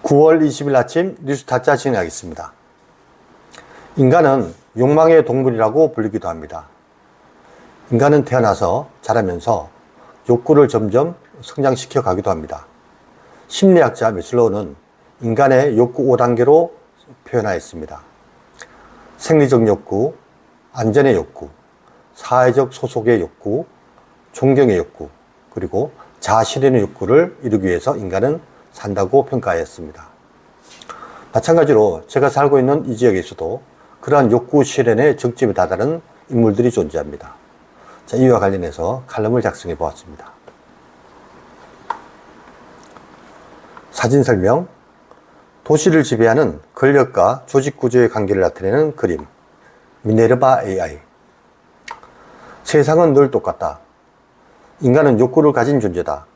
9월 20일 아침 뉴스타짜 진행하겠습니다. 인간은 욕망의 동물이라고 불리기도 합니다. 인간은 태어나서 자라면서 욕구를 점점 성장시켜 가기도 합니다. 심리학자 매슬로우는 인간의 욕구 5단계로 표현하였습니다. 생리적 욕구, 안전의 욕구, 사회적 소속의 욕구, 존경의 욕구, 그리고 자아실현의 욕구를 이루기 위해서 인간은 산다고 평가하였습니다. 마찬가지로 제가 살고 있는 이 지역에서도 그러한 욕구 실현의 정점에 다다른 인물들이 존재합니다. 자, 이와 관련해서 칼럼을 작성해 보았습니다. 사진 설명, 도시를 지배하는 권력과 조직 구조의 관계를 나타내는 그림, 미네르바 AI. 세상은 늘 똑같다. 인간은 욕구를 가진 존재다.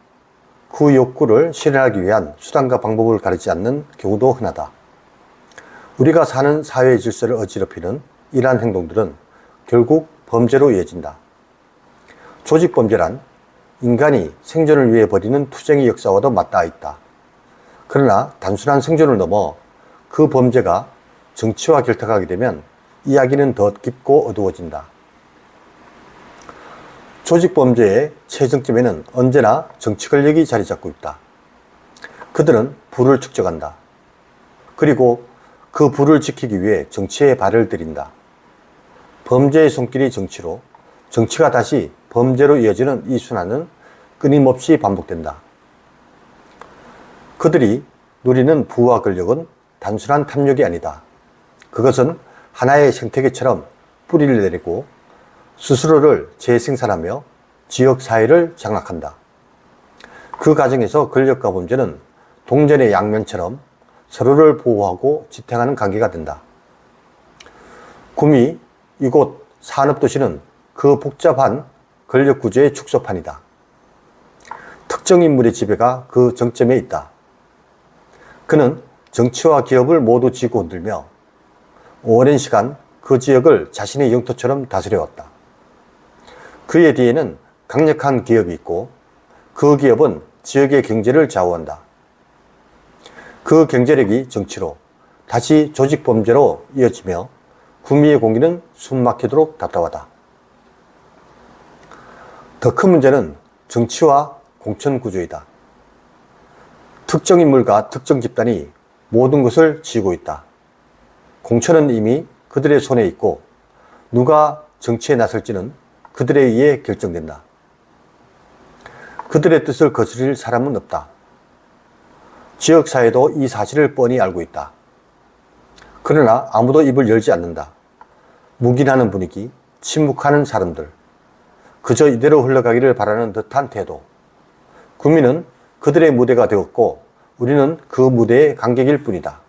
그 욕구를 실현하기 위한 수단과 방법을 가리지 않는 경우도 흔하다. 우리가 사는 사회의 질서를 어지럽히는 이러한 행동들은 결국 범죄로 이어진다. 조직범죄란 인간이 생존을 위해 벌이는 투쟁의 역사와도 맞닿아 있다. 그러나 단순한 생존을 넘어 그 범죄가 정치와 결탁하게 되면 이야기는 더 깊고 어두워진다. 조직범죄의 최정점에는 언제나 정치 권력이 자리 잡고 있다. 그들은 부를 축적한다. 그리고 그 부를 지키기 위해 정치에 발을 들인다. 범죄의 손길이 정치로, 정치가 다시 범죄로 이어지는 이 순환은 끊임없이 반복된다. 그들이 누리는 부와 권력은 단순한 탐욕이 아니다. 그것은 하나의 생태계처럼 뿌리를 내리고 스스로를 재생산하며 지역사회를 장악한다. 그 과정에서 권력과 범죄는 동전의 양면처럼 서로를 보호하고 지탱하는 관계가 된다. 구미, 이곳 산업도시는 그 복잡한 권력구조의 축소판이다. 특정 인물의 지배가 그 정점에 있다. 그는 정치와 기업을 모두 쥐고 흔들며 오랜 시간 그 지역을 자신의 영토처럼 다스려왔다. 그의 뒤에는 강력한 기업이 있고 그 기업은 지역의 경제를 좌우한다. 그 경제력이 정치로 다시 조직범죄로 이어지며 구미의 공기는 숨막히도록 답답하다. 더 큰 문제는 정치와 공천 구조이다. 특정 인물과 특정 집단이 모든 것을 쥐고 있다. 공천은 이미 그들의 손에 있고 누가 정치에 나설지는 그들에 의해 결정된다. 그들의 뜻을 거스릴 사람은 없다. 지역사회도 이 사실을 뻔히 알고 있다. 그러나 아무도 입을 열지 않는다. 묵인하는 분위기, 침묵하는 사람들, 그저 이대로 흘러가기를 바라는 듯한 태도. 구미는 그들의 무대가 되었고 우리는 그 무대의 관객일 뿐이다.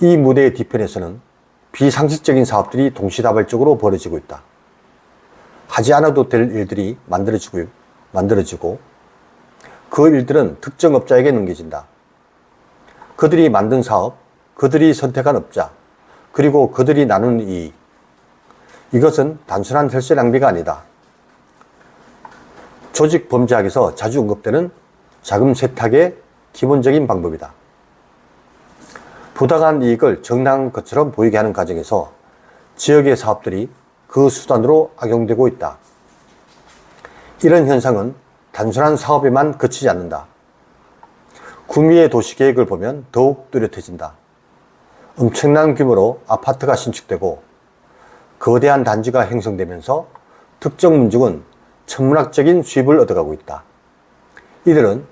이 무대의 뒤편에서는 비상식적인 사업들이 동시다발적으로 벌어지고 있다. 하지 않아도 될 일들이 만들어지고 그 일들은 특정 업자에게 넘겨진다. 그들이 만든 사업, 그들이 선택한 업자, 그리고 그들이 나누는 이익. 이것은 단순한 혈세 낭비가 아니다. 조직 범죄학에서 자주 언급되는 자금 세탁의 기본적인 방법이다. 부당한 이익을 정당한 것처럼 보이게 하는 과정에서 지역의 사업들이 그 수단으로 악용되고 있다. 이런 현상은 단순한 사업에만 그치지 않는다. 구미의 도시계획을 보면 더욱 뚜렷해진다. 엄청난 규모로 아파트가 신축되고 거대한 단지가 형성되면서 특정 민족은 천문학적인 수입을 얻어가고 있다. 이들은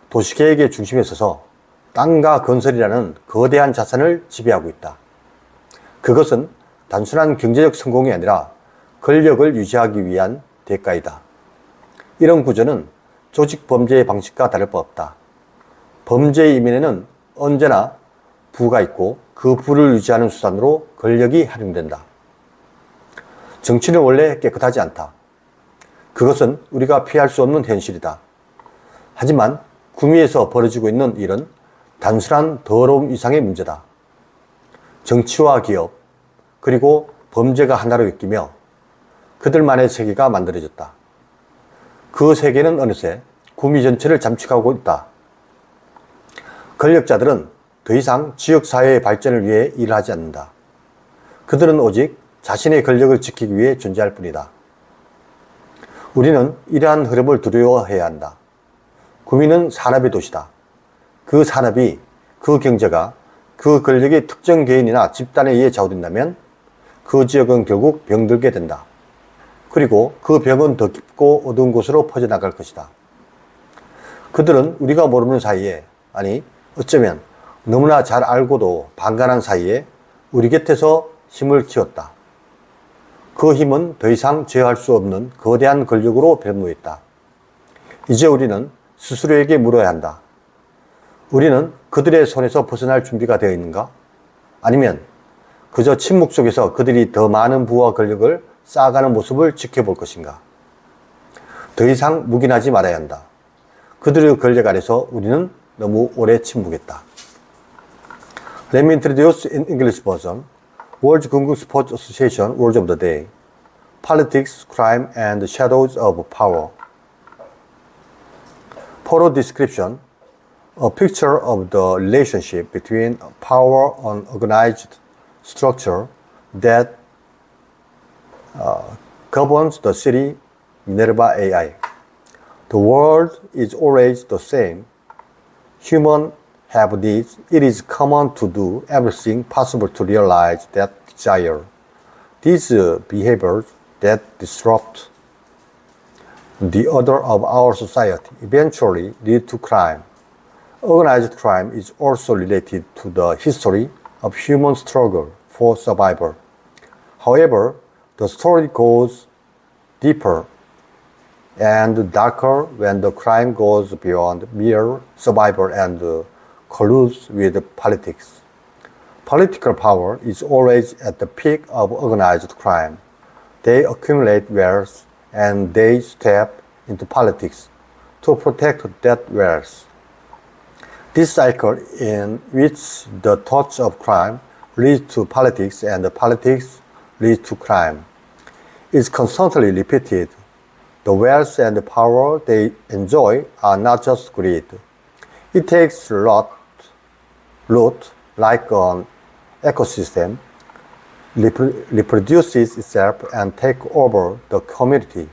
도시계획의 중심에 서서 땅과 건설이라는 거대한 자산을 지배하고 있다. 그것은 단순한 경제적 성공이 아니라 권력을 유지하기 위한 대가이다. 이런 구조는 조직 범죄의 방식과 다를 바 없다. 범죄의 이면에는 언제나 부가 있고 그 부를 유지하는 수단으로 권력이 활용된다. 정치는 원래 깨끗하지 않다. 그것은 우리가 피할 수 없는 현실이다. 하지만 구미에서 벌어지고 있는 일은 단순한 더러움 이상의 문제다. 정치와 기업, 그리고 범죄가 하나로 엮이며 그들만의 세계가 만들어졌다. 그 세계는 어느새 구미 전체를 잠식하고 있다. 권력자들은 더 이상 지역사회의 발전을 위해 일을 하지 않는다. 그들은 오직 자신의 권력을 지키기 위해 존재할 뿐이다. 우리는 이러한 흐름을 두려워해야 한다. 구미는 산업의 도시다. 그 산업이, 그 경제가 그 권력의 특정 개인이나 집단에 의해 좌우된다면 그 지역은 결국 병들게 된다. 그리고 그 병은 더 깊고 어두운 곳으로 퍼져나갈 것이다. 그들은 우리가 모르는 사이에, 아니 어쩌면 너무나 잘 알고도 반간한 사이에 우리 곁에서 힘을 키웠다. 그 힘은 더 이상 제어할 수 없는 거대한 권력으로 변모했다. 이제 우리는 스스로에게 물어야 한다. 우리는 그들의 손에서 벗어날 준비가 되어 있는가? 아니면 그저 침묵 속에서 그들이 더 많은 부와 권력을 쌓아가는 모습을 지켜볼 것인가? 더 이상 묵인하지 말아야 한다. 그들의 권력 아래서 우리는 너무 오래 침묵했다. Let me introduce in English version 세계금궁스포츠협회 Words of the Day. Politics, Crime and Shadows of Power. Photo description. A picture of the relationship between power and organized structure that governs the city Minerva AI. The world is always the same. Humans have needs. It is common to do everything possible to realize that desire. These behaviors that disrupt the order of our society eventually lead to crime. Organized crime is also related to the history of human struggle for survival. However, the story goes deeper and darker when the crime goes beyond mere survival and colludes with politics. Political power is always at the peak of organized crime. They accumulate wealth and they step into politics to protect that wealth. This cycle in which the thoughts of crime leads to politics and the politics leads to crime is constantly repeated. The wealth and the power they enjoy are not just greed. It takes root like an ecosystem, reproduces itself and takes over the community.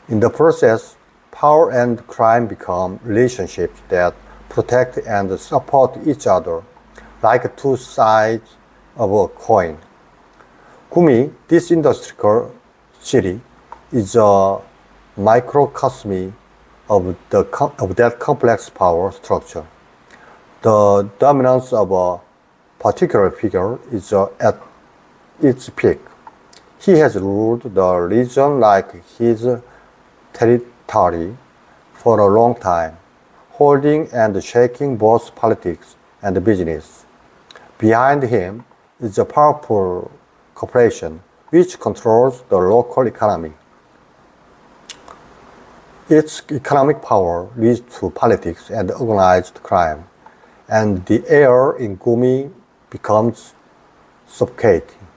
In the process, power and crime become relationships that protect and support each other like two sides of a coin. Gumi, this industrial city, is a microcosm of that complex power structure. The dominance of a particular figure is at its peak. He has ruled the region like his territory for a long time, holding and shaking both politics and business. Behind him is a powerful corporation which controls the local economy. Its economic power leads to politics and organized crime, and the air in Gumi becomes suffocating.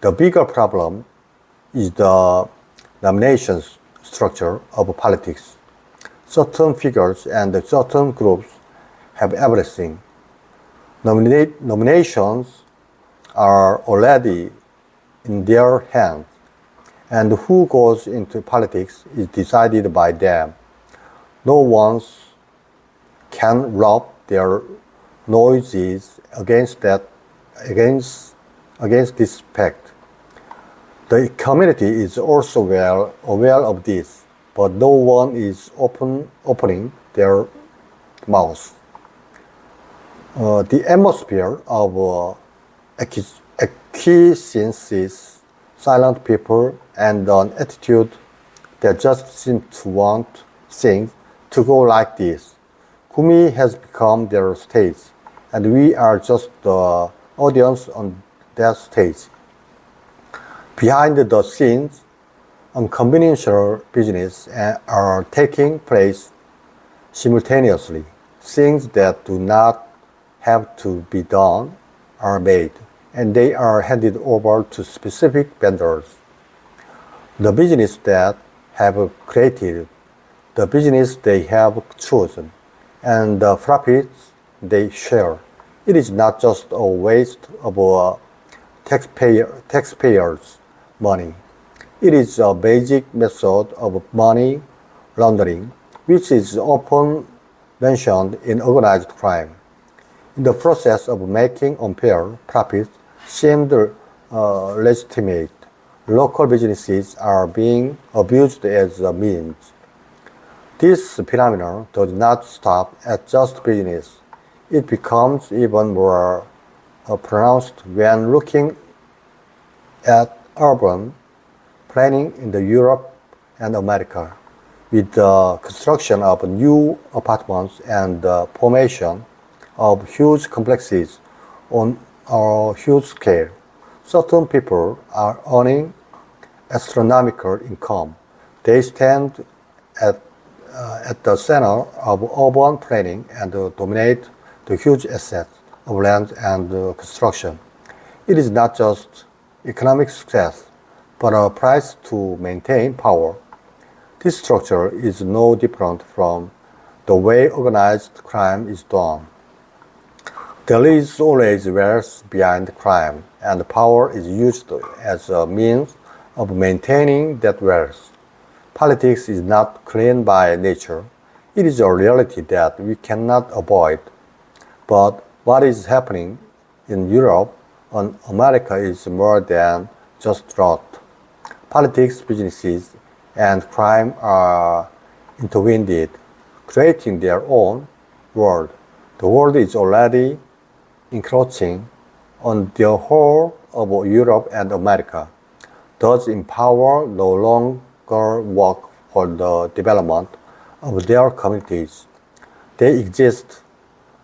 The bigger problem is the nomination structure of politics. Certain figures and certain groups have everything. Nominations are already in their hands, and who goes into politics is decided by them. No one can rub their noses against this fact. The community is also well aware of this, but no one is opening their mouths. The atmosphere of acquiescence, silent people, and an attitude that just seem to want things to go like this. Gumi has become their stage, and we are just the audience on that stage. Behind the scenes, unconventional business are taking place simultaneously. Things that do not have to be done are made, and they are handed over to specific vendors. The business that have created, the business they have chosen, and the profits they share. It is not just a waste of taxpayers' money. It is a basic method of money laundering, which is often mentioned in organized crime. In the process of making unfair profits seemed legitimate, local businesses are being abused as a means. This phenomenon does not stop at just business. It becomes even more pronounced when looking at urban planning in Europe and America. With the construction of new apartments and the formation of huge complexes on a huge scale, certain people are earning astronomical income. They stand at the center of urban planning and dominate the huge assets of land and construction. It is not just economic success, but a price to maintain power. This structure is no different from the way organized crime is done. There is always wealth behind crime, and power is used as a means of maintaining that wealth. Politics is not clean by nature. It is a reality that we cannot avoid. But what is happening in Europe and America is more than just rot. Politics, businesses, and crime are intertwined, creating their own world. The world is already encroaching on the whole of Europe and America. Those in power no longer work for the development of their communities. They exist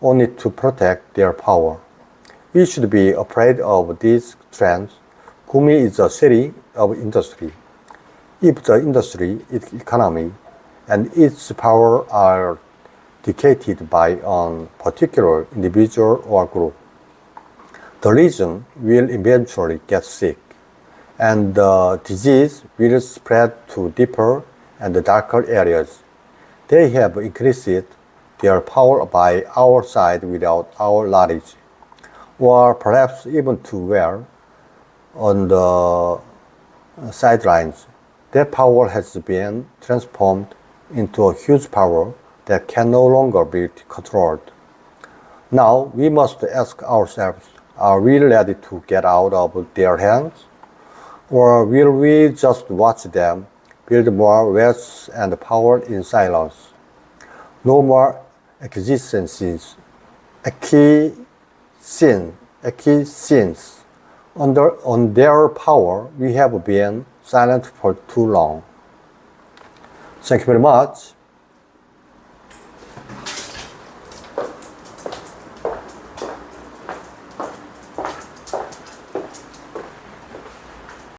only to protect their power. We should be afraid of these trends. Gumi is a city of industry. If the industry, its economy, and its power are dictated by a particular individual or group, the region will eventually get sick, and the disease will spread to deeper and darker areas. They have increased their power by our side without our knowledge, or perhaps even too well on the sidelines. That power has been transformed into a huge power that can no longer be controlled. Now we must ask ourselves, are we ready to get out of their hands? Or will we just watch them build more wealth and power in silence? No more acquiescence on their power. We have been silent for too long. Thank you very much.